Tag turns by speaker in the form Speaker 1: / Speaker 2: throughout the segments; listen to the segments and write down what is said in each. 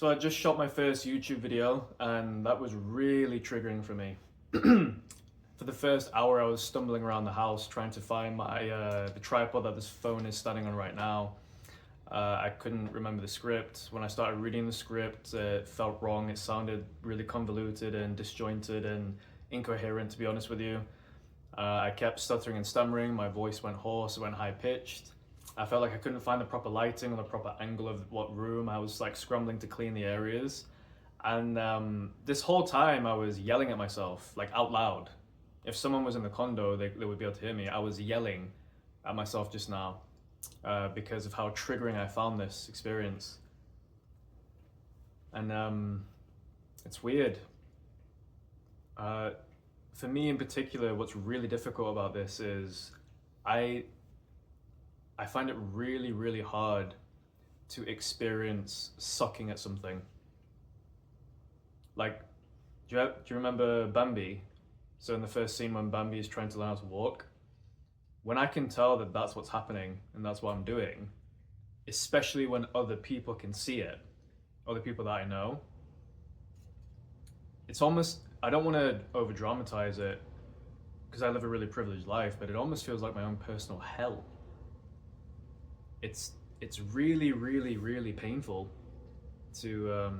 Speaker 1: So I just shot my first YouTube video and that was really triggering for me. For the first hour I was stumbling around the house trying to find the tripod that this phone is standing on right now. I couldn't remember the script. When I started reading the script, it felt wrong. It sounded really convoluted and disjointed and incoherent, to be honest with you. I kept stuttering and stammering. My voice went hoarse, it went high pitched. I felt like I couldn't find the proper lighting or the proper angle of what room. I was like scrambling to clean the areas. And this whole time I was yelling at myself, like out loud. If someone was in the condo, they would be able to hear me. I was yelling at myself just now because of how triggering I found this experience. And it's weird. For me in particular, what's really difficult about this is I find it really, really hard to experience sucking at something. Like, do you remember Bambi? So in the first scene when Bambi is trying to learn how to walk, when I can tell that that's what's happening and that's what I'm doing, especially when other people can see it, other people that I know, it's almost, I don't want to over dramatize it because I live a really privileged life, but it almost feels like my own personal hell. It's really, really, really painful to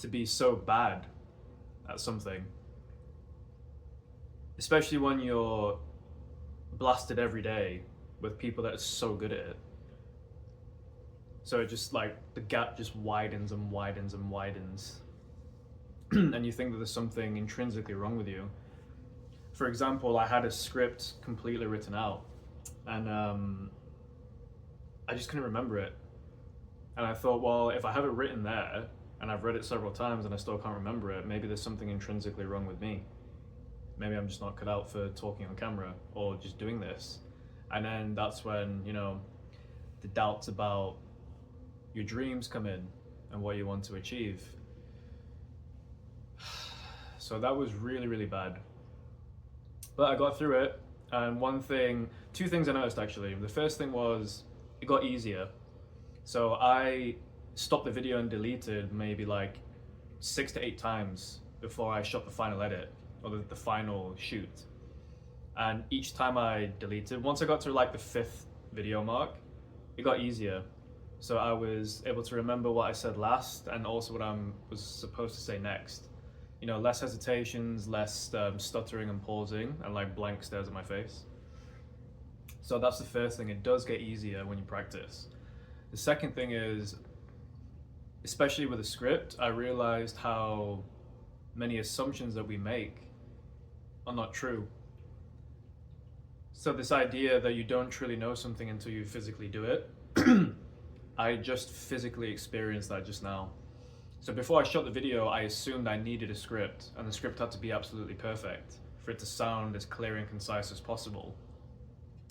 Speaker 1: be so bad at something, especially when you're blasted every day with people that are so good at it. So it just like the gap just widens and widens and widens, and you think that there's something intrinsically wrong with you. For example, I had a script completely written out, and I just couldn't remember it. And I thought, well, if I have it written there and I've read it several times and I still can't remember it, maybe there's something intrinsically wrong with me. Maybe I'm just not cut out for talking on camera or just doing this. And then that's when, the doubts about your dreams come in and what you want to achieve. So that was really, really bad. But I got through it. And two things I noticed actually. The first thing was, it got easier. So I stopped the video and deleted maybe like 6 to 8 times before I shot the final edit or the final shoot. And each time I deleted, once I got to like the 5th video mark, it got easier. So I was able to remember what I said last and also what I was supposed to say next. Less hesitations, less stuttering and pausing and like blank stares at my face. So that's the first thing. It does get easier when you practice. The second thing is, especially with a script, I realized how many assumptions that we make are not true. So this idea that you don't truly know something until you physically do it, I just physically experienced that just now. So before I shot the video, I assumed I needed a script, and the script had to be absolutely perfect for it to sound as clear and concise as possible.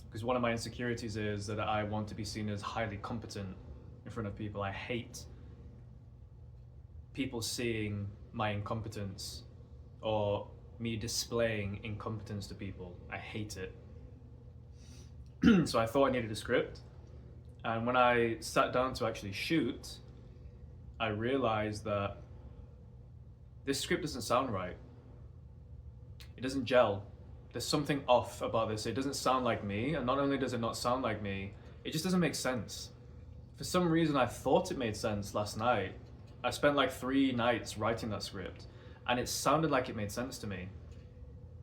Speaker 1: Because one of my insecurities is that I want to be seen as highly competent in front of people. I hate people seeing my incompetence or me displaying incompetence to people. I hate it. So I thought I needed a script. And when I sat down to actually shoot, I realized that this script doesn't sound right. It doesn't gel. There's something off about this. It doesn't sound like me, and not only does it not sound like me, it just doesn't make sense. For some reason, I thought it made sense last night. I spent like 3 nights writing that script, and it sounded like it made sense to me.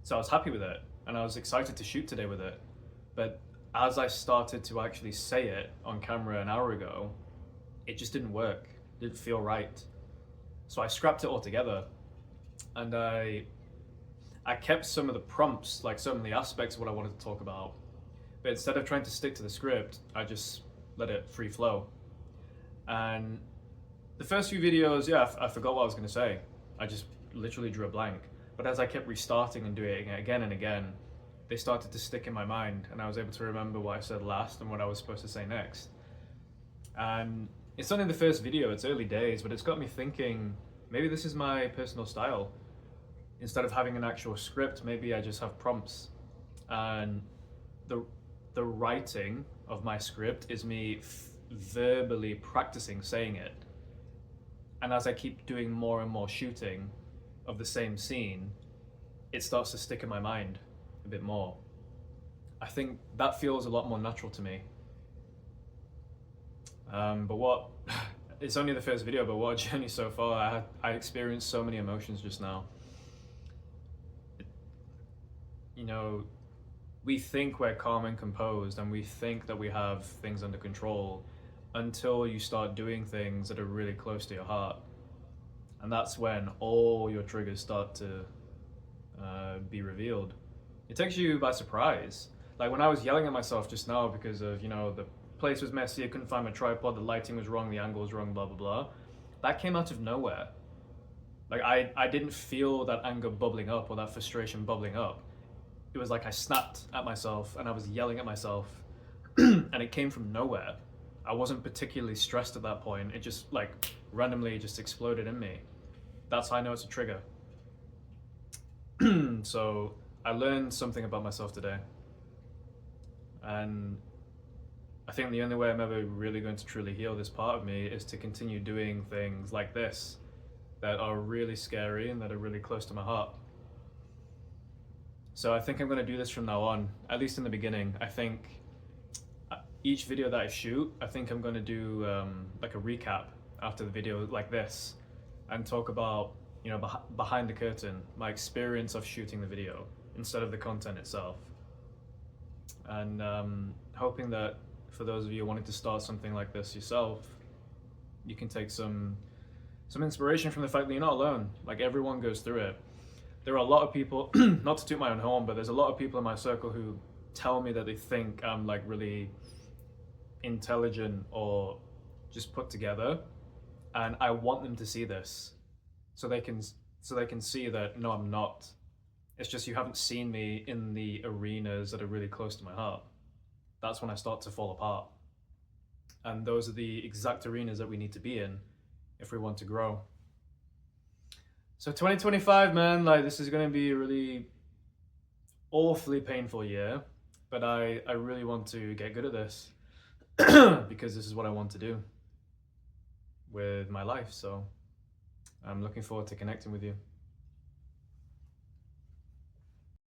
Speaker 1: So I was happy with it, and I was excited to shoot today with it. But as I started to actually say it on camera an hour ago, it just didn't work. It didn't feel right. So I scrapped it all together, and I kept some of the prompts, like some of the aspects of what I wanted to talk about, but instead of trying to stick to the script, I just let it free flow. And the first few videos, I forgot what I was going to say. I just literally drew a blank. But as I kept restarting and doing it again and again, they started to stick in my mind, and I was able to remember what I said last and what I was supposed to say next. And it's only the first video, it's early days, but it's got me thinking, maybe this is my personal style. Instead of having an actual script, maybe I just have prompts. And the writing of my script is me verbally practicing saying it. And as I keep doing more and more shooting of the same scene, it starts to stick in my mind a bit more. I think that feels a lot more natural to me. But what, it's only the first video, but what a journey so far. I experienced so many emotions just now. You know, we think we're calm and composed and we think that we have things under control until you start doing things that are really close to your heart. And that's when all your triggers start to be revealed. It takes you by surprise. Like when I was yelling at myself just now because of, you know, the place was messy, I couldn't find my tripod, the lighting was wrong, the angle was wrong, blah, blah, blah. That came out of nowhere. Like I didn't feel that anger bubbling up or that frustration bubbling up. It was like I snapped at myself and I was yelling at myself and it came from nowhere. I wasn't particularly stressed at that point. It just like randomly just exploded in me. That's how I know it's a trigger. So I learned something about myself today. And I think the only way I'm ever really going to truly heal this part of me is to continue doing things like this that are really scary and that are really close to my heart. So I think I'm going to do this from now on, at least in the beginning. I think each video that I shoot, I think I'm going to do like a recap after the video like this and talk about, you know, behind the curtain, my experience of shooting the video instead of the content itself. And hoping that for those of you wanting to start something like this yourself, you can take some inspiration from the fact that you're not alone. Like everyone goes through it. There are a lot of people, not to toot my own horn, but there's a lot of people in my circle who tell me that they think I'm like really intelligent or just put together, and I want them to see this so they can see that no, I'm not. It's just you haven't seen me in the arenas that are really close to my heart. That's when I start to fall apart. And those are the exact arenas that we need to be in if we want to grow. So 2025, man, like this is going to be a really awfully painful year, but I really want to get good at this because this is what I want to do with my life. So I'm looking forward to connecting with you.